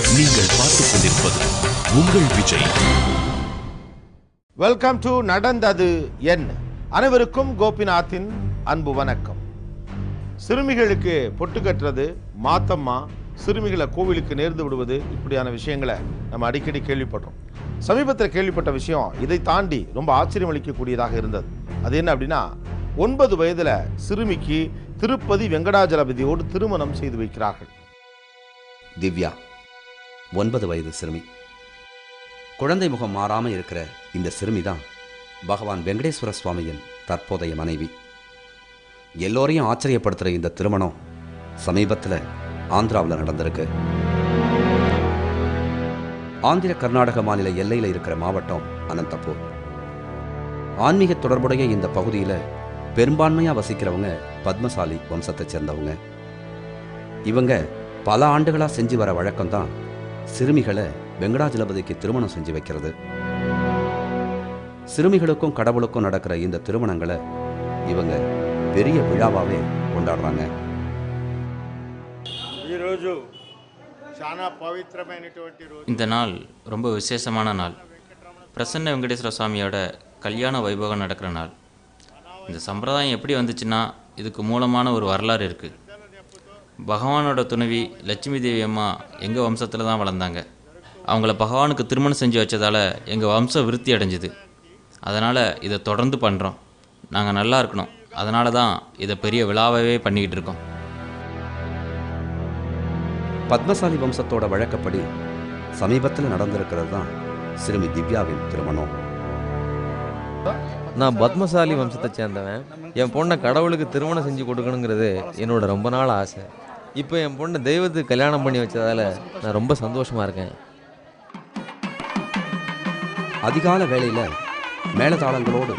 நீங்கள் பார்த்துக் கொண்டிருப்பது உங்கள் விஜய். வெல்கம் டு நடந்தது என். அனைவருக்கும் கோபிநாத்தின் அன்பு வணக்கம். சிறுமிகளுக்கு பொட்டு கட்டுறது, மாத்தம்மா சிறுமிகளை கோவிலுக்கு நேர்ந்து விடுவது, இப்படியான விஷயங்களை நம்ம அடிக்கடி கேள்விப்படுறோம். சமீபத்தில் கேள்விப்பட்ட விஷயம் இதை தாண்டி ரொம்ப ஆச்சரியம் அளிக்கக்கூடியதாக இருந்தது. அது என்ன அப்படின்னா, 9 வயதில் சிறுமிக்கு திருப்பதி வெங்கடாஜலபதியோடு திருமணம் செய்து வைக்கிறார்கள். திவ்யா 9 வயது சிறுமி. குழந்தை முகம் மாறாமல் இருக்கிற இந்த சிறுமி தான் பகவான் வெங்கடேஸ்வர சுவாமியின் தற்போதைய மனைவி. எல்லோரையும் ஆச்சரியப்படுத்துகிற இந்த திருமணம் சமீபத்தில் ஆந்திராவில் நடந்திருக்கு. ஆந்திர கர்நாடக மாநில எல்லையில் இருக்கிற மாவட்டம் அனந்தபூர். ஆன்மீக தொடர்புடைய இந்த பகுதியில் பெரும்பான்மையாக வசிக்கிறவங்க பத்மசாலி வம்சத்தைச் சேர்ந்தவங்க. இவங்க பல ஆண்டுகளாக செஞ்சு வர வழக்கம்தான் சிறுமிகளை வெங்கடாஜலபதிக்கு திருமணம் செஞ்சு வைக்கிறது. சிறுமிகளுக்கும் கடவுளுக்கும் நடக்கிற இந்த திருமணங்களை இவங்க பெரிய விழாவாகவே கொண்டாடுறாங்க. இந்த நாள் ரொம்ப விசேஷமான நாள். பிரசன்ன வெங்கடேஸ்வர சுவாமியோட கல்யாண வைபவம் நடக்கிற நாள். இந்த சம்பிரதாயம் எப்படி வந்துச்சுன்னா, இதுக்கு மூலமான ஒரு வரலாறு இருக்குது. பகவானோட துணைவி லட்சுமி தேவி அம்மா எங்கள் வம்சத்தில் தான் வளர்ந்தாங்க. அவங்கள பகவானுக்கு திருமணம் செஞ்சு வச்சதால் எங்கள் வம்சம் விருத்தி அடைஞ்சிது. அதனால் இதை தொடர்ந்து பண்ணுறோம். நாங்கள் நல்லா இருக்கணும், அதனால தான் இதை பெரிய விழாவே பண்ணிக்கிட்டு இருக்கோம். பத்மசாலி வம்சத்தோட வழக்கப்படி சமீபத்தில் நடந்திருக்கிறது தான் சிறுமி திவ்யாவின் திருமணம். நான் பத்மசாலி வம்சத்தை சேர்ந்தவன். என் பொண்ணை கடவுளுக்கு திருமணம் செஞ்சு கொடுக்கணுங்கிறது என்னோட ரொம்ப நாள் ஆசை. இப்போ என் பொண்ணை தெய்வத்துக்கு கல்யாணம் பண்ணி வச்சதால நான் ரொம்ப சந்தோஷமாக இருக்கேன். அதிகால வேளையில் மேளதாளங்களோடு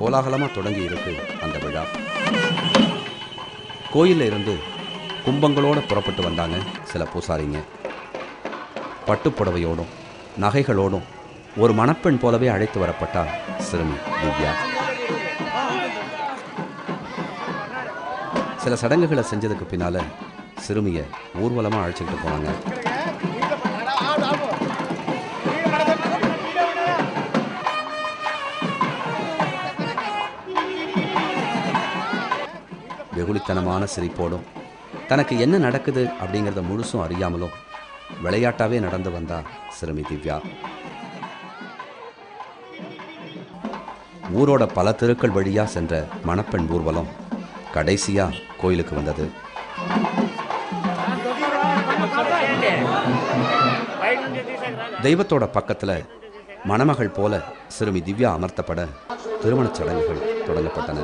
கோலாகலமாக தொடங்கி இருக்கு அந்த விழா. கோயிலில் இருந்து கும்பங்களோடு புறப்பட்டு வந்தாங்க சில பூசாரிங்க. பட்டுப்புடவையோடும் நகைகளோடும் ஒரு மணப்பெண் போலவே அழைத்து வரப்பட்டார் சிறுமி திவ்யா. சில சடங்குகளை செஞ்சதுக்கு பின்னால சிறுமியை ஊர்வலமாக அழைச்சிக்கிட்டு போனாங்க. வெகுளித்தனமான சிரிப்போடும் தனக்கு என்ன நடக்குது அப்படிங்கிறத முழுசும் அறியாமலும் விளையாட்டாவே நடந்து வந்தார் சிறுமி திவ்யா. ஊரோட பல தெருக்கள் வழியாக சென்ற மணப்பெண் ஊர்வலம் கடைசியா கோயிலுக்கு வந்தது. தெய்வத்தோட பக்கத்தில் மணமகள் போல சிறுமி திவ்யா அமர்த்தப்பட திருமணச் சடங்குகள் தொடங்கப்பட்டன.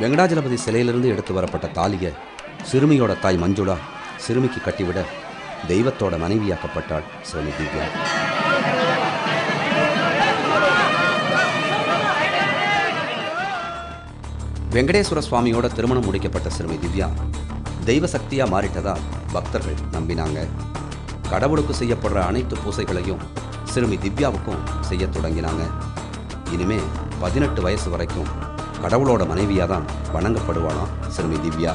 வெங்கடாஜலபதி சிலையிலிருந்து எடுத்து வரப்பட்ட தாலியை சிறுமியோட தாய் மஞ்சுளா சிறுமிக்கு கட்டிவிட தெய்வத்தோட மனைவியாக்கப்பட்டாள் சிறுமி திவ்யா. வெங்கடேஸ்வர சுவாமியோட திருமணம் முடிக்கப்பட்ட சிறுமி திவ்யா தெய்வ சக்தியா மாறிட்டதா பக்தர்கள் நம்பினாங்க. கடவுளுக்கு செய்யப்படுற அனைத்து பூசைகளையும் சிறுமி திவ்யாவுக்கும் செய்ய தொடங்கினாங்க. இனிமே 18 வயசு வரைக்கும் கடவுளோட மனைவியாக தான் வணங்கப்படுவாளாம் சிறுமி திவ்யா.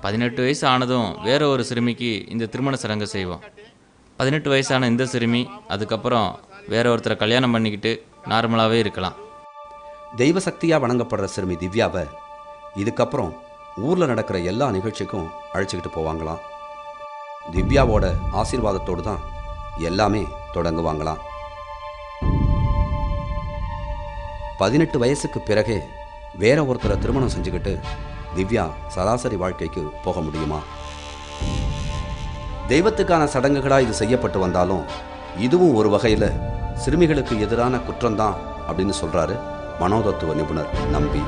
18 வயசு ஆனதும் வேற ஒரு சிறுமிக்கு இந்த திருமண சடங்கு செய்வோம். 18 வயசான இந்த சிறுமி அதுக்கப்புறம் வேற ஒருத்தரை கல்யாணம் பண்ணிக்கிட்டு நார்மலாகவே இருக்கலாம். தெய்வ சக்தியாக வணங்கப்படுற சிறுமி திவ்யாவை இதுக்கப்புறம் ஊரில் நடக்கிற எல்லா நிகழ்ச்சிக்கும் அழைச்சிக்கிட்டு போவாங்களாம். திவ்யாவோட ஆசீர்வாதத்தோடு தான் எல்லாமே தொடங்குவாங்களாம். 18 வயசுக்கு பிறகே வேற ஒருத்தரை திருமணம் செஞ்சுக்கிட்டு திவ்யா சராசரி வாழ்க்கைக்கு போக முடியுமா? தெய்வத்துக்கான சடங்குகளாக இது செய்யப்பட்டு வந்தாலும் இதுவும் ஒரு வகையில் சிறுமிகளுக்கு எதிரான குற்றம்தான் அப்படின்னு சொல்கிறாரு மனோதத்துவ நிபுணர் நம்பி.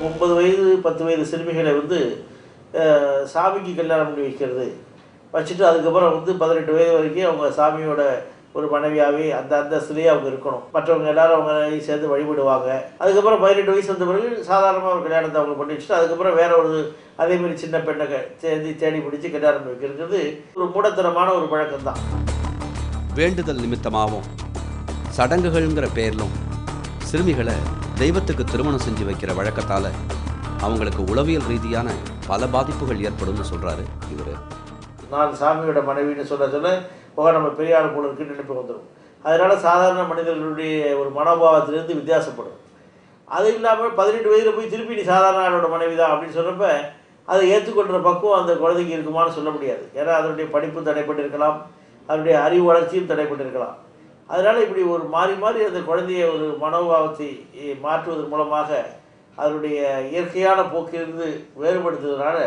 9 வயது 10 வயது சிறுமிகளை சாமிக்கு கல்யாணம் பண்ணி வைக்கிறது வச்சுட்டு அதுக்கப்புறம் 18 வயது வரைக்கும் அவங்க சாமியோட ஒரு மனைவியாகவே அந்த அந்தஸ்துலேயே அவங்க இருக்கணும். மற்றவங்க எல்லாரும் அவங்க சேர்ந்து வழிபடுவாங்க. அதுக்கப்புறம் 18 வயசு வந்த பிறகு சாதாரணமாக ஒரு கல்யாணத்தை அவங்க பண்ணி வச்சுட்டு அதுக்கப்புறம் வேற ஒரு அதேமாரி சின்ன பெண்ணை தேடி பிடிச்சி கல்யாணம் வைக்கிறது ஒரு மூடத்தனமான ஒரு பழக்கம்தான். வேண்டுதல் நிமித்தமாகவும் சடங்குகள்ங்கிற பேரிலும் சிறுமிகளை தெய்வத்துக்கு திருமணம் செஞ்சு வைக்கிற வழக்கத்தால் அவங்களுக்கு உளவியல் ரீதியான பல பாதிப்புகள் ஏற்படும்னு சொல்கிறாரு இவர். நான் சாமியோட மனைவின்னு சொல்ல நம்ம பெரிய ஆள் போல இருக்குன்னு நினைப்பு வந்துடும். அதனால் சாதாரண மனிதர்களுடைய ஒரு மனோபாவத்திலிருந்து வித்தியாசப்படும். அது இல்லாமல் 18 வயதில் போய் திருப்பி நீ சாதாரண ஆளோட மனைவி தான் அப்படின்னு சொல்கிறப்ப அதை ஏற்றுக்கொள்கிற பக்குவம் அந்த குழந்தைக்கு இருக்குமான்னு சொல்ல முடியாது. ஏன்னா அதனுடைய படிப்பு தடைப்பட்டிருக்கலாம், அதனுடைய அறிவு வளர்ச்சியும் தடைப்பட்டிருக்கலாம். அதனால் இப்படி ஒரு மாறி மாறி அந்த குழந்தைய ஒரு மனோபாவத்தை மாற்றுவதன் மூலமாக அதனுடைய இயற்கையான போக்கிலிருந்து வேறுபடுத்துவதனால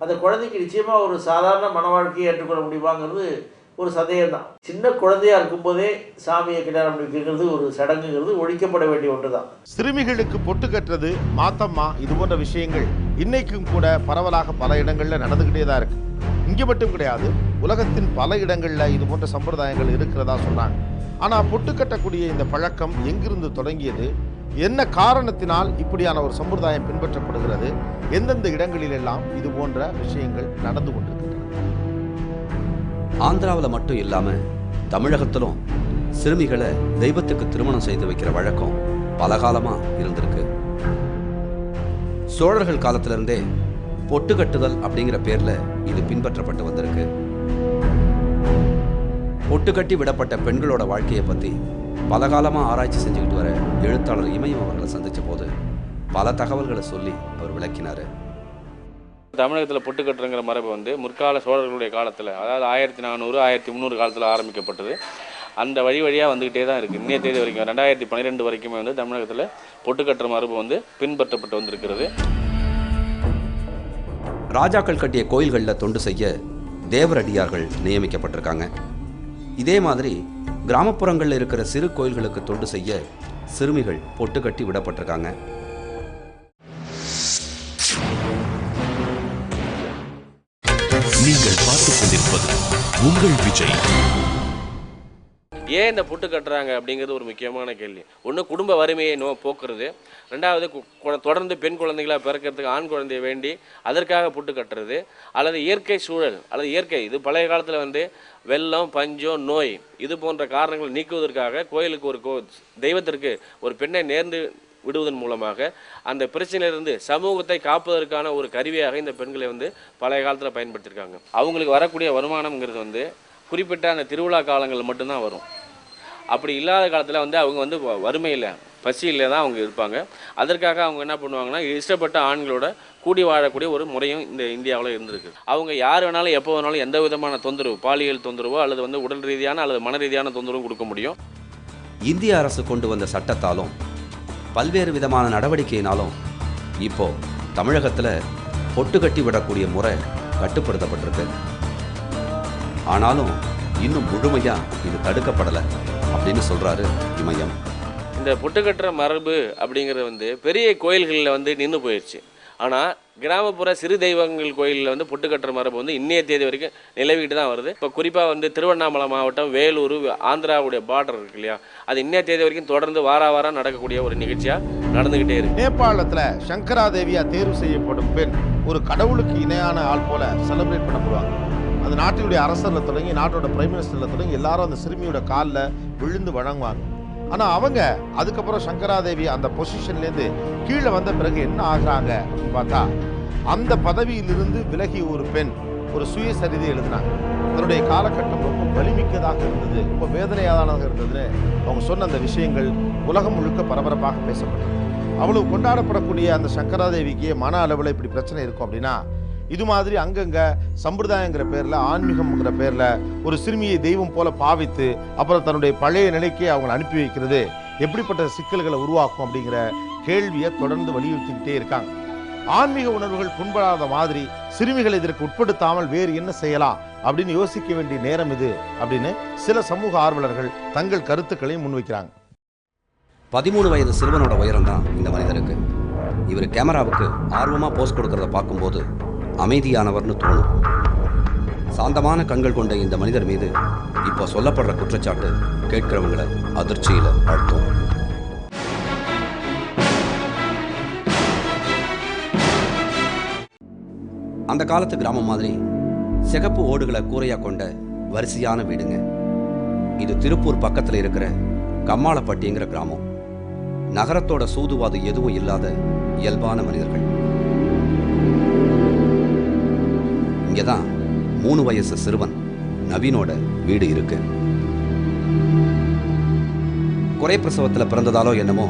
அந்த குழந்தைக்கு நிச்சயமாக ஒரு சாதாரண மன வாழ்க்கையை ஏற்றுக்கொள்ள முடியுமாங்கிறது ஒரு சந்தேகம் தான். சின்ன குழந்தையாக இருக்கும்போதே சாமியை கல்யாணம் பண்ணிக்கிறது ஒரு சடங்குங்கிறது ஒழிக்கப்பட வேண்டிய ஒன்று தான். சிறுமிகளுக்கு பொட்டு கட்டுறது, மாத்தம்மா, இது போன்ற விஷயங்கள் இன்னைக்கும் கூட பரவலாக பல இடங்களில் நடந்துக்கிட்டே தான் இருக்கு. இங்கே மட்டும் கிடையாது, உலகத்தின் பல இடங்களில் இது போன்ற சம்பிரதாயங்கள் இருக்கிறதா சொல்றாங்க. ஆனால் பொட்டு கட்டக்கூடிய இந்த பழக்கம் எங்கிருந்து தொடங்கியது, என்ன காரணத்தினால் இப்படியான ஒரு சம்பிரதாயம் பின்பற்றப்படுகிறது, எந்தெந்த இடங்களிலெல்லாம் இது போன்ற விஷயங்கள் நடந்து கொண்டிருக்கின்றன. ஆந்திராவில் மட்டும் இல்லாமல் தமிழகத்திலும் சிறுமிகளை தெய்வத்துக்கு திருமணம் செய்து வைக்கிற வழக்கம் பல காலமாக இருந்திருக்கு. சோழர்கள் காலத்திலிருந்தே பொட்டு கட்டுதல் அப்படிங்கிற பேரில் இது பின்பற்றப்பட்டு வந்திருக்கு. பொட்டு கட்டி விடப்பட்ட பெண்களோட வாழ்க்கையை பற்றி பல காலமாக ஆராய்ச்சி செஞ்சுக்கிட்டு வர எழுத்தாளர் இமயம் அவர்களை சந்தித்த போது பல தகவல்களை சொல்லி அவர் விளக்கினார். தமிழகத்தில் பொட்டு கட்டுறங்கிற மரபு வந்து முற்கால சோழர்களுடைய காலத்தில், அதாவது 1400 1300 காலத்தில் ஆரம்பிக்கப்பட்டது. அந்த வழியாக வந்துக்கிட்டே தான் இருக்குது. இன்னைய தேதி வரைக்கும் 2012 வரைக்குமே வந்து தமிழகத்தில் பொட்டு கட்டுற மரபு வந்து பின்பற்றப்பட்டு வந்திருக்கிறது. ராஜாக்கள் கட்டிய கோயில்களில் தொண்டு செய்ய தேவரடியார்கள் நியமிக்கப்பட்டிருக்காங்க. இதே மாதிரி கிராமப்புறங்களில் இருக்கிற சிறு கோயில்களுக்கு தொண்டு செய்ய சிறுமிகள் பொட்டு கட்டி விடப்பட்டிருக்காங்க. நீங்கள் பார்த்துக் கொண்டிருப்பது உங்கள் விஜய். ஏன் இந்த பொட்டு கட்டுறாங்க அப்படிங்கிறது ஒரு முக்கியமான கேள்வி. ஒன்று, குடும்ப வறுமையை போக்குறது. ரெண்டாவது, தொடர்ந்து பெண் குழந்தைகளாக பிறக்கிறதுக்கு ஆண் குழந்தையை வேண்டி அதற்காக பொட்டு கட்டுறது. அல்லது இயற்கை சூழல், அல்லது இயற்கை, இது பழைய காலத்தில் வந்து வெள்ளம், பஞ்சம், நோய், இது போன்ற காரணங்களை நீக்குவதற்காக கோயிலுக்கு ஒரு தெய்வத்திற்கு ஒரு பெண்ணை நேர்ந்து விடுவதன் மூலமாக அந்த பிரச்சனையிலிருந்து சமூகத்தை காப்பதற்கான ஒரு கருவியாக இந்த பெண்களை வந்து பழைய காலத்தில் பயன்படுத்தியிருக்காங்க. அவங்களுக்கு வரக்கூடிய வருமானம்ங்கிறது வந்து குறிப்பிட்ட அந்த திருவிழா காலங்களில் மட்டும்தான் வரும். அப்படி இல்லாத காலத்தில் வந்து அவங்க வந்து வறுமையில், பசியில் தான் அவங்க இருப்பாங்க. அதற்காக அவங்க என்ன பண்ணுவாங்கன்னா, இஷ்டப்பட்ட ஆண்களோட கூடி வாழக்கூடிய ஒரு முறையும் இந்த இந்தியாவில் இருந்திருக்கு. அவங்க யார் வேணாலும் எப்போ வேணாலும் எந்த விதமான தொந்தரவு, பாலியல் தொந்தரவோ அல்லது வந்து உடல் ரீதியான அல்லது மன ரீதியான தொந்தரவும் கொடுக்க முடியும். இந்திய அரசு கொண்டு வந்த சட்டத்தாலும் பல்வேறு விதமான நடவடிக்கையினாலும் இப்போ தமிழகத்தில் பொட்டு கட்டி விடக்கூடிய முறை கட்டுப்படுத்தப்பட்டிருக்கு. ஆனாலும் இன்னும் முழுமையாக இது தடுக்கப்படலை அப்படின்னு சொல்கிறாரு இமயம். இந்த பொட்டு கட்டுற மரபு அப்படிங்கிறது வந்து பெரிய கோயில்களில் வந்து நின்று போயிடுச்சு. ஆனால் கிராமப்புற சிறு தெய்வங்கள் கோயிலில் வந்து பொட்டு கட்டுற மரபு வந்து இன்னைய தேதி வரைக்கும் நிலவிட்டு தான் வருது. இப்போ குறிப்பாக வந்து திருவண்ணாமலை மாவட்டம், வேலூர், ஆந்திராவுடைய பார்டர் இருக்கு இல்லையா, அது இன்னைய தேதி வரைக்கும் தொடர்ந்து வாரம் நடக்கக்கூடிய ஒரு நிகழ்ச்சியாக நடந்துக்கிட்டே இருக்கு. நேபாளத்தில் சங்கராதேவியா தேர்வு செய்யப்படும் பெண் ஒரு கடவுளுக்கு இணையான ஆள் போல செலிப்ரேட் பண்ணப்படுவாங்க. அந்த நாட்டினுடைய அரசரில் தொடங்கி நாட்டோட பிரைம் மினிஸ்டரில் தொடங்கி எல்லாரும் அந்த சிறுமியோட காலில் விழுந்து வணங்குவாங்க. ஆனால் அவங்க அதுக்கப்புறம் சங்கராதேவி அந்த பொசிஷன்லேருந்து கீழே வந்த பிறகு என்ன ஆகுறாங்க அப்படின்னு பார்த்தா, அந்த பதவியிலிருந்து விலகி ஒரு பெண் ஒரு சுயசரிதை எழுதினாங்க. அதனுடைய காலகட்டம் ரொம்ப வலிமிக்கதாக இருந்தது, ரொம்ப வேதனையானதாக இருந்ததுன்னு அவங்க சொன்ன அந்த விஷயங்கள் உலகம் முழுக்க பரபரப்பாக பேசப்பட்டது. அவ்வளவு கொண்டாடப்படக்கூடிய அந்த சங்கராதேவிக்கு மன அளவில் இப்படி பிரச்சனை இருக்கும் அப்படின்னா, இது மாதிரி அங்கங்கே சம்பிரதாயங்கிற பேரில், ஆன்மீகம்ங்கிற பேரில் ஒரு சிறுமியை தெய்வம் போல பாவித்து அப்புறம் தன்னுடைய பழைய நிலைக்கு அவங்களை அனுப்பி வைக்கிறது எப்படிப்பட்ட சிக்கல்களை உருவாக்கும் அப்படிங்கிற கேள்வியை தொடர்ந்து வலியுறுத்திக்கிட்டே இருக்காங்க. ஆன்மீக உணர்வுகள் புண்படாத மாதிரி சிறுமிகளை இதற்கு உட்படுத்தாமல் வேறு என்ன செய்யலாம் அப்படின்னு யோசிக்க வேண்டிய நேரம் இது அப்படின்னு சில சமூக ஆர்வலர்கள் தங்கள் கருத்துக்களை முன்வைக்கிறாங்க. 13 வயது சிறுவனோட உயரம் தான் இந்த மனிதருக்கு. இவர் கேமராவுக்கு ஆர்வமாக போஸ்ட் கொடுக்கறத பார்க்கும்போது அமைதியானவர்னு தோணும். சாந்தமான கண்கள் கொண்ட இந்த மனிதர் மீது இப்போ சொல்லப்படுற குற்றச்சாட்டு கேட்கிறவங்களை அதிர்ச்சியில் ஆழ்த்தும். அந்த காலத்து கிராமம் மாதிரி சிகப்பு ஓடுகளை கூரையாக கொண்ட வரிசையான வீடுங்க. இது திருப்பூர் பக்கத்தில் இருக்கிற கம்மாளப்பட்டிங்கிற கிராமம். நகரத்தோட சூதுவாது எதுவும் இல்லாத இயல்பான மனிதர்கள். இங்கதான் 3 வயசு சிறுவன் நவீனோட வீடு இருக்கு. குறை பிரசவத்தில் பிறந்ததாலோ என்னமோ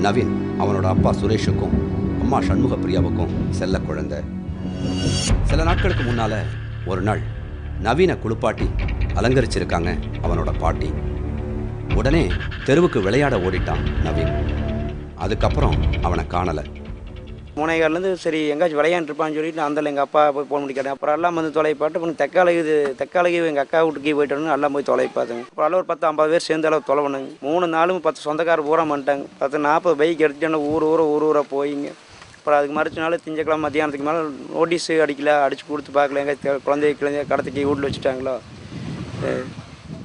நவீன் அவனோட அப்பா சுரேஷுக்கும் அம்மா சண்முக பிரியாவுக்கும் செல்ல குழந்தை. சில நாட்களுக்கு முன்னால ஒரு நாள் நவீனை குளிப்பாட்டி அலங்கரிச்சிருக்காங்க அவனோட பாட்டி. உடனே தெருவுக்கு விளையாட ஓடிட்டான் நவீன். அதுக்கப்புறம் அவனை காணலை. முனைகார்லேருந்து சரி எங்காச்சும் விளையாண்டுருப்பான்னு சொல்லிட்டு அந்த எங்கள் அப்பா போய் போன் பண்ணிக்கிறேன். அப்புறம் எல்லாம் வந்து தொலைப்பாட்டு அப்புறம் தெக்காலகி எங்கள் அக்கா வீட்டுக்கு போயிட்டோன்னு எல்லாம் போய் தொலை பார்த்துங்க. அப்புறம் எல்லாம் ஒரு 10-50 பேர் சேர்ந்து அளவு தொலைவணுங்க. 3 நாளும் 10 சொந்தக்கார பூரா பண்ணிட்டாங்க. 10-40 பைக் எடுத்துட்டு ஊராக போயிங்க. அப்புறம் அதுக்கு மறுச்ச நாள் திங்கக்கிழமை மத்தியானத்துக்கு மேலே நோட்டீஸு அடிக்கல, அடித்து கொடுத்து பார்க்கல, எங்கள் குழந்தைய கடத்திக்கு வீட்டில் வச்சுட்டாங்களோ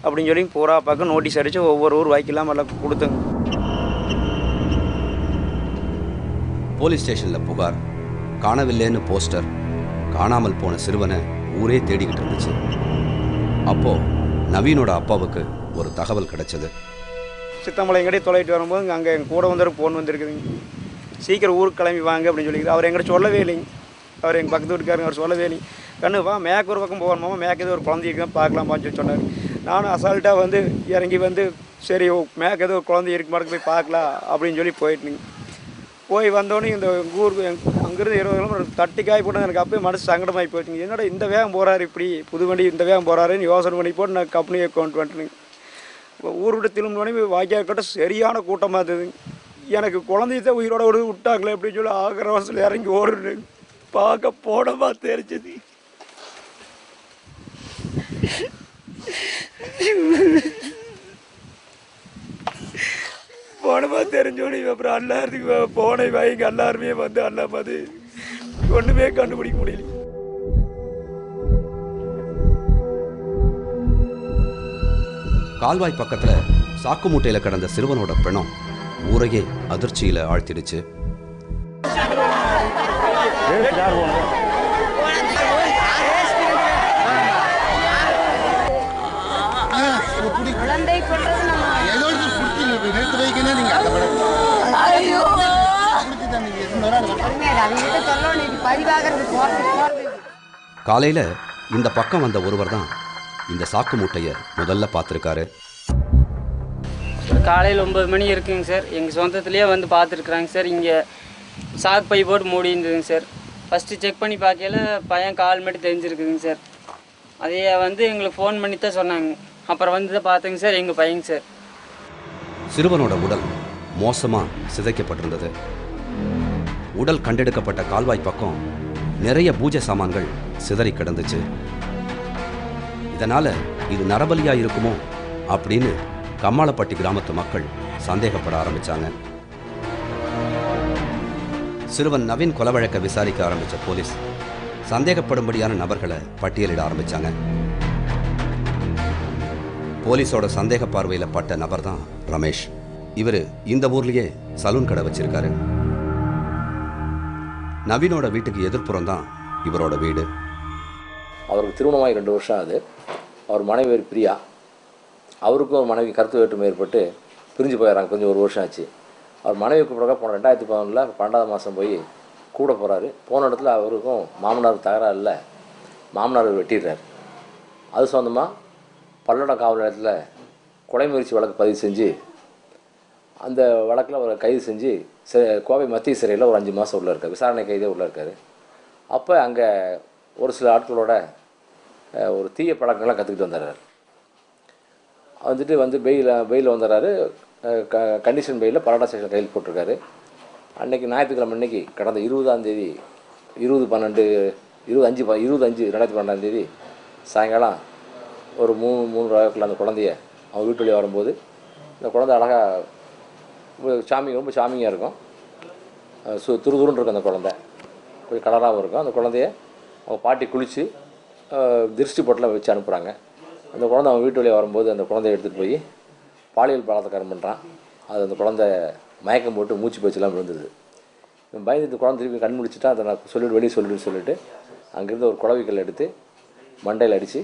அப்படின்னு சொல்லி பூரா பார்க்க நோட்டீஸ் அடித்து ஒவ்வொரு ஊர் வாய்க்கெல்லாம் எல்லாம் கொடுத்தங்க. போலீஸ் ஸ்டேஷனில் புகார், காணவில்லைன்னு போஸ்டர், காணாமல் போன சிறுவனை ஊரே தேடிக்கிட்டு இருந்துச்சு. அப்போ நவீனோட அப்பாவுக்கு ஒரு தகவல் கிடைச்சது. சித்தமலை எங்கடையே தொலைட்டு வரும்போது அங்கே எங்கள் கூட வந்தவர் ஃபோன் வந்திருக்குதுங்க. சீக்கிரம் ஊருக்கு கிளம்பி வாங்க அப்படின்னு சொல்லிக்கிறது. அவர் எங்கிட்ட சொல்லவே இல்லைங்க. அவர் எங்கள் பக்கத்து வீட்டுக்காரங்க அவர் சொல்லவே இல்லைங்க. கண்ணு வா மேற்கு ஒரு பக்கம் போகணுமா, மேற்கு ஏதோ ஒரு குழந்தை இருக்குதான் பார்க்கலாமான்னு சொல்லி சொன்னார். நானும் அசால்ட்டாக வந்து இறங்கி வந்து சரி மேற்கு ஏதோ ஒரு குழந்தை இருக்கு மாட்டுக்கு போய் பார்க்கலாம் அப்படின்னு சொல்லி போயிட்டுங்க. போய் வந்தோடனே இந்த ஊருக்கு அங்கேருந்து 20 கிலோமீட்டர் தட்டி காய் போட்டு எனக்கு அப்போயே மனசு சங்கடமாகி போச்சுங்க. என்னோட இந்த வேகம் போகிறாரு, இப்படி புது வண்டி இந்த வேகம் போகிறாருன்னு யோசனை பண்ணி போட்டு நான் கம்பெனியை கொண்டு வந்துட்டுங்க. ஊர் விட்டு திரும்பினோடனே வாய்க்கால் கட்ட சரியான கூட்டமாக இருந்ததுங்க. எனக்கு குழந்தையத்தை உயிரோட விட்டாங்களே அப்படின்னு சொல்லி ஆக்கிரவாசத்தில் இறங்கி ஓடுன்னு பார்க்க போனமா தெரிஞ்சது. போனமா தெரிஞ்சோடனே அப்புறம் எல்லாத்துக்கு போனை வாங்கி எல்லாருமே வந்து எல்லாம் அது ஒன்றுமே கண்டுபிடிக்க முடியல. கால்வாய் பக்கத்துல சாக்கு மூட்டையில கிடந்த சிறுவனோட பிணம் ஊரையே அதிர்ச்சியில ஆழ்த்திடுச்சு. காலையில இந்த பக்கம் வந்த ஒருவர் தான் இந்த சாக்கு மூட்டையை முதல்ல பார்த்துருக்காரு. காலையில் 9 மணி இருக்குங்க சார். எங்கள் சொந்தத்துலேயே வந்து பார்த்துருக்குறாங்க சார். இங்கே சாக்கு பை போட்டு மூடி இருந்ததுங்க சார். ஃபஸ்ட்டு செக் பண்ணி பார்க்கல பையன் கால் மட்டும் தெரிஞ்சிருக்குதுங்க சார். அதையே வந்து எங்களுக்கு ஃபோன் பண்ணி தான் சொன்னாங்க. அப்புறம் வந்து தான் பார்த்தேங்க சார் எங்கள் பையங்க சார். சிறுவனோட உடல் மோசமாக சிதைக்கப்பட்டிருந்தது. உடல் கண்டெடுக்கப்பட்ட கால்வாய் பக்கம் நிறைய பூஜை சாமான்கள் சிதறி கிடந்துச்சு. இதனால இது நரபலியா இருக்குமோ அப்படின்னு கம்மாளப்பட்டி கிராமத்து மக்கள் சந்தேகப்பட ஆரம்பிச்சாங்க. சிறுவன் நவீன் கொலை வழக்கை விசாரிக்க ஆரம்பிச்ச போலீஸ் சந்தேகப்படும்படியான நபர்களை பட்டியலிட ஆரம்பிச்சாங்க. போலீஸோட சந்தேக பார்வையில் பட்ட நபர் தான் ரமேஷ். இவர் இந்த ஊர்லயே சலூன் கடை வச்சிருக்காரு. நவீனோட வீட்டுக்கு எதிர்ப்புறம் தான் இவரோட வீடு. அவருக்கு திருமணமாகி 2 வருஷம் ஆகுது. அவர் மனைவி பேர் பிரியா. அவருக்கும் ஒரு மனைவி கருத்து வேற்றுமை ஏற்பட்டு பிரிஞ்சு போயிடறாங்க. கொஞ்சம் 1 வருஷம் ஆச்சு. அவர் மனைவிக்கு பிறகு போன 2011 12ஆம் மாதம் போய் கூட போகிறாரு. போன இடத்துல அவருக்கும் மாமனார் தகராறு இல்லை, மாமனார் வெட்டிடுறாரு. அது சொந்தமாக பல்லடம் காவல் நிலையத்தில் கொலை முயற்சி வழக்கு பதிவு செஞ்சு அந்த வழக்கில் அவரை கைது செஞ்சு கோவை மத்திய சிறையில் ஒரு 5 மாதம் உள்ளே இருக்கார். விசாரணை கைதே உள்ளே இருக்கார். அப்போ அங்கே ஒரு சில ஆட்களோட ஒரு தீய பழக்கங்கள்லாம் கற்றுக்கிட்டு வந்துடுறாரு. வந்துட்டு வந்து பெயில் வந்துடுறாரு. கண்டிஷன் பெயிலில் பல்லடம் ஸ்டேஷன் கையில் போட்டிருக்காரு. அன்றைக்கி ஞாயிற்றுக்கிழமை அன்றைக்கி கடந்த 20ஆம் தேதி 20/5/2012 சாயங்காலம் ஒரு 3 வயசுல அந்த குழந்தைய அவன் வீட்டு வழியாக வரும்போது இந்த குழந்தை அழகாக ரொம்ப சாமிங்காக இருக்கும். துருதுருன்னு இருக்கும். அந்த குழந்தை கொஞ்சம் கலராகவும் இருக்கும். அந்த குழந்தைய அவங்க பாட்டி குளித்து திருஷ்டி பொட்டெலாம் வச்சு அனுப்புகிறாங்க. அந்த குழந்தை அவன் வீட்டு வழியாக வரும்போது அந்த குழந்தைய எடுத்துகிட்டு போய் பாலியல் பலாத்காரம் பண்ணுறான். அது அந்த குழந்தை மயக்கம் போட்டு மூச்சு பேச்செல்லாம் விழுந்தது. பயந்து இந்த குழந்தை திருப்பி கண் முடிச்சுட்டா அதை நான் வெளியே சொல்லிட்டு அங்கேருந்து ஒரு குழவிக்கல் எடுத்து மண்டையில் அடித்து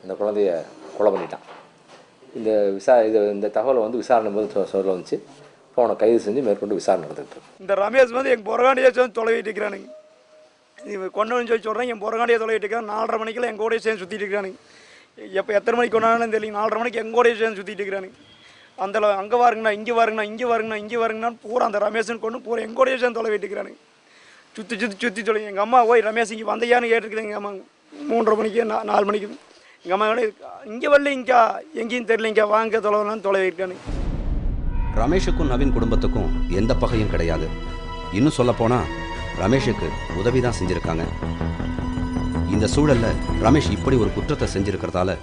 அந்த குழந்தைய கொலை பண்ணிட்டான். இந்த தகவலை வந்து விசாரணை போது சொல்ல வந்துச்சு. இப்போ அவனை கைது செஞ்சு மேற்கொண்டு விசாரணை நடந்துகிட்டு இருக்கு. இந்த ரமேஷ் வந்து எங்கள் புறகாண்டியை சேர்ந்து தொலைவிட்டு இருக்கிறானுங்க. இது கொண்டவன்னு சொல்லி சொல்கிறேன். என் புறகாண்டியை தொலைவிட்டு இருக்கிறான். 4:30 மணிக்கெல்லாம் எங்கள் கூடயே சேர்ந்து சுற்றிட்டு இருக்கிறானுங்க. எப்போ எத்தனை மணிக்கு கொண்டாலும் தெரியல. 4:30 மணிக்கு எங்கள் கூடயே சேர்ந்து சுற்றிட்டு இருக்கிறானுங்க. அந்த அங்கே வாருங்கண்ணா, இங்கே வாருங்கண்ணா, இங்கே வாருங்கண்ணா, இங்கே வாருங்கண்ணான்னு பூரா அந்த ரமேஷன் கொண்டு பூரா எங்கள் கூடயே சேர்ந்து தொலைவிட்டு இருக்கிறானுங்க. சுற்றி சொல்லி எங்கள் அம்மா போய் ரமேஷ் இங்கே வந்தையான்னு கேட்டுருக்குது. எங்கள் அம்மா 3:30 மணிக்கு 4 மணிக்கு எங்கள் அம்மா இங்கே வரல, இங்கே எங்கேயும் தெரியல, இங்கே வாங்க தொலைவலான்னு தொலைவிட்டானுங்க. ரமேஷுக்கும் நவீன் குடும்பத்துக்கும் எந்த பகையும் கிடையாது. இன்னும் சொல்லப்போனால் ரமேஷுக்கு உதவி தான் செஞ்சுருக்காங்க. இந்த சூழல்ல ரமேஷ் இப்படி ஒரு குற்றத்தை செஞ்சிருக்கிறதால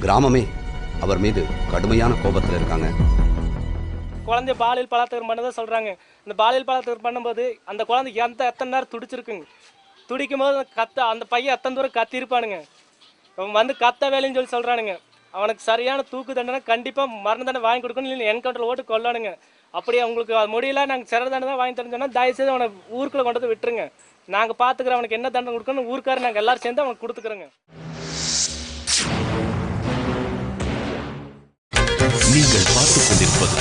கிராமமே அவர் மீது கடுமையான கோபத்தில் இருக்காங்க. குழந்தைய பாலியல் பலாத்காரம் பண்ணதை சொல்கிறாங்க. இந்த பாலியல் பலாத்காரம் பண்ணும்போது அந்த குழந்தைக்கு எத்தனை நேரம் துடிச்சிருக்குங்க. துடிக்கும் போது அந்த பையன் எத்தனை தூரம் கத்திருப்பானுங்க. அவங்க வந்து கத்த வேலைன்னு சொல்லி சொல்கிறானுங்க. அவனுக்கு சரியான தூக்கு தண்டனை கண்டிப்பாக மரண தண்டனை வாங்கி கொடுக்கணும், இல்லை என்கவுண்டரில் ஓட்டு கொல்லணுங்க. அப்படி அவங்களுக்கு முடியல, நாங்கள் சிறை தண்டனை தான் வாங்கி தரேன்னு சொன்னால் தயவுசெய்து அவனை ஊருக்குள்ளே கொண்டு வந்து விட்டுருங்க. நாங்கள் பார்த்துக்குறோம். அவனுக்கு என்ன தண்டனை கொடுக்கணும் ஊருக்காரர் நாங்கள் எல்லோரும் சேர்ந்து அவனுக்கு கொடுத்துக்குறோங்க. நீங்கள் பார்த்துக் கொண்டிருப்பது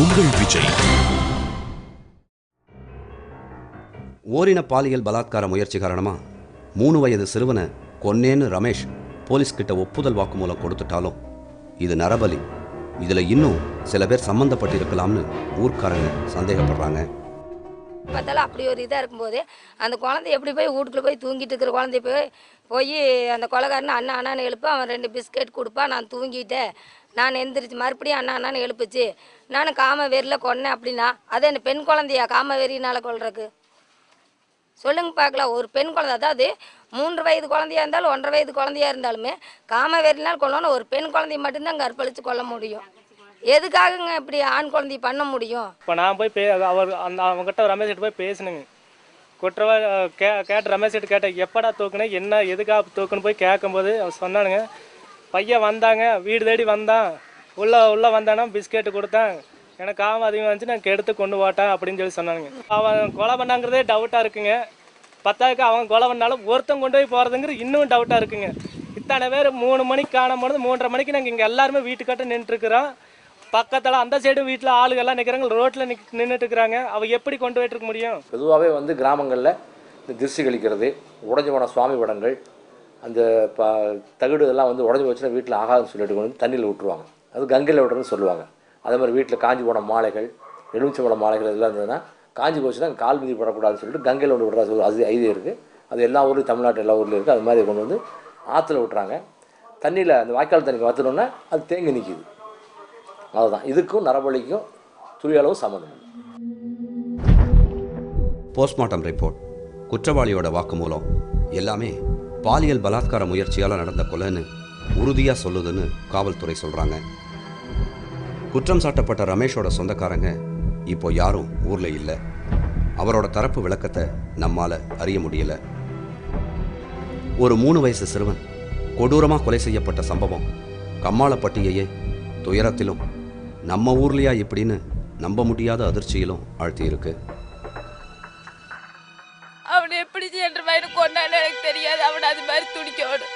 உங்கள் விஜய். ஓரின பாலியல் பலாத்கார முயற்சி காரணமா 3 வயது சிறுவனை கொன்னேன்னு ரமேஷ் போலீஸ் கிட்ட ஒப்புதல் வாக்குமூலம் கொடுத்துட்டாலும் இது நரபலி. இதுல இன்னும் சில பேர் சம்பந்தப்பட்டிருக்கலாம்னு ஊர்க்காரங்க சந்தேகப்படுறாங்க. பார்த்தாலும் அப்படி ஒரு இதாக இருக்கும்போது அந்த குழந்தை எப்படி போய் வீட்டுக்குள்ளே போய் தூங்கிட்டு இருக்கிற குழந்தைய போய் அந்த கொலைகாரன்னு அண்ணான்னு எழுப்ப அவன் 2 பிஸ்கெட் கொடுப்பான். நான் தூங்கிட்டேன், நான் எந்திரிச்சு மறுபடியும் அண்ணான்னு எழுப்பிச்சு நான் காம வெறியில் கொன்னேன் அப்படின்னா அது என்ன பெண் குழந்தையா காம வெறியினால் கொள்றதுக்கு? சொல்லுங்க பார்க்கலாம். ஒரு பெண் குழந்தை, அதாவது 3 வயது குழந்தையா இருந்தாலும் 1.5 வயது குழந்தையா இருந்தாலுமே காம வெறினால் கொல்லணும். ஒரு பெண் குழந்தைய மட்டும்தான் கற்பழித்து கொள்ள முடியும். எதுக்காகங்க இப்படி ஆண் குழந்தை பண்ண முடியும்? இப்போ நான் போய் அவங்ககிட்ட ரமேஷ்கிட்ட போய் பேசினுங்க. குற்றவா கேட்ட ரமேஷ்கிட்ட கேட்டேன், எப்படா தூக்குனேன், என்ன எதுக்காக தூக்குன்னு போய் கேட்கும்போது அவன் சொன்னானுங்க, பையன் வந்தாங்க, வீடு தேடி வந்தான், உள்ளே வந்தானா பிஸ்கெட்டு கொடுத்தான், எனக்கு காமம் அதிகமாக இருந்துச்சு, நான் கெடுத்து கொண்டு போட்டேன் அப்படின்னு சொல்லி சொன்னானுங்க. அவன் கொலை பண்ணாங்கிறதே டவுட்டாக இருக்குங்க. 10க்கு அவன் கொலை பண்ணாலும் ஒருத்தன் கொண்டு போய் போகிறதுங்கிறது இன்னும் டவுட்டாக இருக்குங்க. இத்தனை பேர் 3 மணிக்கு காணும் பொழுது 3:30 மணிக்கு நாங்கள் இங்கே எல்லாருமே வீட்டுக்கிட்ட நின்றுட்டுருக்குறோம். பக்கத்தில் அந்த சைடு வீட்டில் ஆளுகள்லாம் நிற்கிறாங்க, ரோட்டில் நின்றுட்டு இருக்கிறாங்க. அவ எப்படி கொண்டு போயிட்டு இருக்க முடியும்? பொதுவாகவே வந்து கிராமங்களில் இந்த திருஷ்டி கழிக்கிறது, உடஞ்சி போன சுவாமி படங்கள், அந்த தகுடு இதெல்லாம் வந்து உடஞ்சி போச்சுன்னா வீட்டில் ஆகாதுன்னு சொல்லிட்டு கொண்டு வந்து தண்ணியில் விட்டுருவாங்க. அது கங்கையில் விட்டுறதுன்னு சொல்லுவாங்க. அதே மாதிரி வீட்டில் காஞ்சி போன மாலைகள், எலுமிச்சை மாலைகள் இதெல்லாம் இருந்ததுன்னா காஞ்சி போச்சுன்னா கால் மிதி போடக்கூடாதுன்னு சொல்லிட்டு கங்கையில் கொண்டு விடுறா சொல்லி அது ஐடியா இருக்குது. அது எல்லா ஊர்லேயும் தமிழ்நாட்டு எல்லா ஊர்லேயும் இருக்குது. அது மாதிரி கொண்டு வந்து ஆற்றுல விட்டுறாங்க. தண்ணியில் அந்த வாய்க்கால் தண்ணிக்கு வத்துனோன்னா அது தேங்கி நிற்கிது. அதுதான் இதுக்கும் நரபலிக்கும் துளியளவு சம்மந்தம். போஸ்ட்மார்ட்டம் ரிப்போர்ட், குற்றவாளியோட வாக்குமூலம் எல்லாமே பாலியல் பலாத்கார முயற்சியால் நடந்த கொலைன்னு உறுதியாக சொல்லுதுன்னு காவல்துறை சொல்கிறாங்க. குற்றம் சாட்டப்பட்ட ரமேஷோட சொந்தக்காரங்க இப்போ யாரும் ஊரில் இல்லை. அவரோட தரப்பு விளக்கத்தை நம்மால் அறிய முடியல. ஒரு 3 வயசு சிறுவன் கொடூரமாக கொலை செய்யப்பட்ட சம்பவம் கம்மாளப்பட்டியையே துயரத்திலும் நம்ம ஊர்லையா இப்படின்னு நம்ப முடியாத அதிர்ச்சியிலும் ஆழ்த்தி இருக்கு. அவன் எப்படி என்ற மாதிரி கொண்டான்னு எனக்கு தெரியாது. அவன் அது மாதிரி துடிக்கணும்.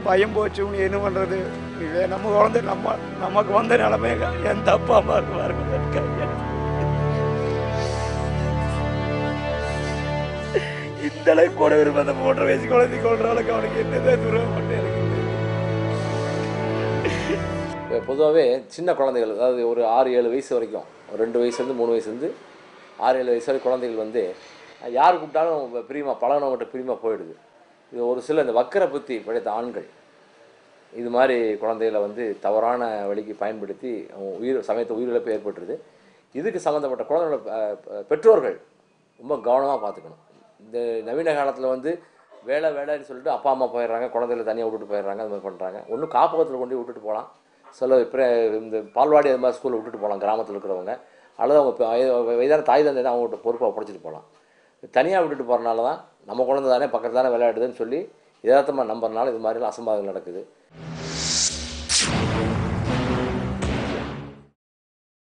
பயம் போச்சு, உனக்கு என்ன பண்ணுறது? நம்ம குழந்தை நமக்கு வந்த நிலைமை எந்த அப்பா அம்மா இருக்கு. இந்த அளவுக்கு கூட விரும்ப அந்த 3.5 வயசு குழந்தை கொள்ற அளவுக்கு அவனுக்கு என்னதான் துரோகம் பண்ணி இருக்கு. பொதுவாகவே சின்ன குழந்தைகள், அதாவது ஒரு 6-7 வயசு வரைக்கும், 2 வயசுலேருந்து 3 வயசுலேருந்து 6-7 வயசு வரை குழந்தைகள் வந்து யார் கூப்பிட்டாலும் பிரியமாக பழகினவங்கள்ட்ட பிரியமாக போயிடுது. இது ஒரு சில இந்த வக்கர புத்தி படைத்த ஆண்கள் இது மாதிரி குழந்தைகளை வந்து தவறான வழிக்கு பயன்படுத்தி சமயத்தை உயிரிழப்பு ஏற்பட்டுருது. இதுக்கு சம்மந்தப்பட்ட குழந்தைகளோட பெற்றோர்கள் ரொம்ப கவனமாக பார்த்துக்கணும். இந்த நவீன காலத்தில் வந்து வேலைன்னு சொல்லிட்டு அப்பா அம்மா போயிடுறாங்க, குழந்தைகளை தனியாக விட்டுட்டு போயிடுறாங்க. அது மாதிரி பண்ணுறாங்க. ஒன்றும் காப்பகத்தில் கொண்டு விட்டுட்டு போகலாம், சில இந்த பால்வாடி அது மாதிரி ஸ்கூலில் விட்டுட்டு போகலாம் கிராமத்தில் இருக்கிறவங்க, அல்லது அவங்க வயதான தாய் தந்தை தான் அவங்கள்ட்ட பொறுப்பாக படிச்சுட்டு போகலாம். தனியாக விட்டுட்டு போகிறனால தான் நம்ம குழந்தை தானே பக்கத்து தானே விளையாடுதுன்னு சொல்லி யதார்த்தமாக நம்புறதுனால இது மாதிரிலாம் அசம்பாவிதங்கள் நடக்குது.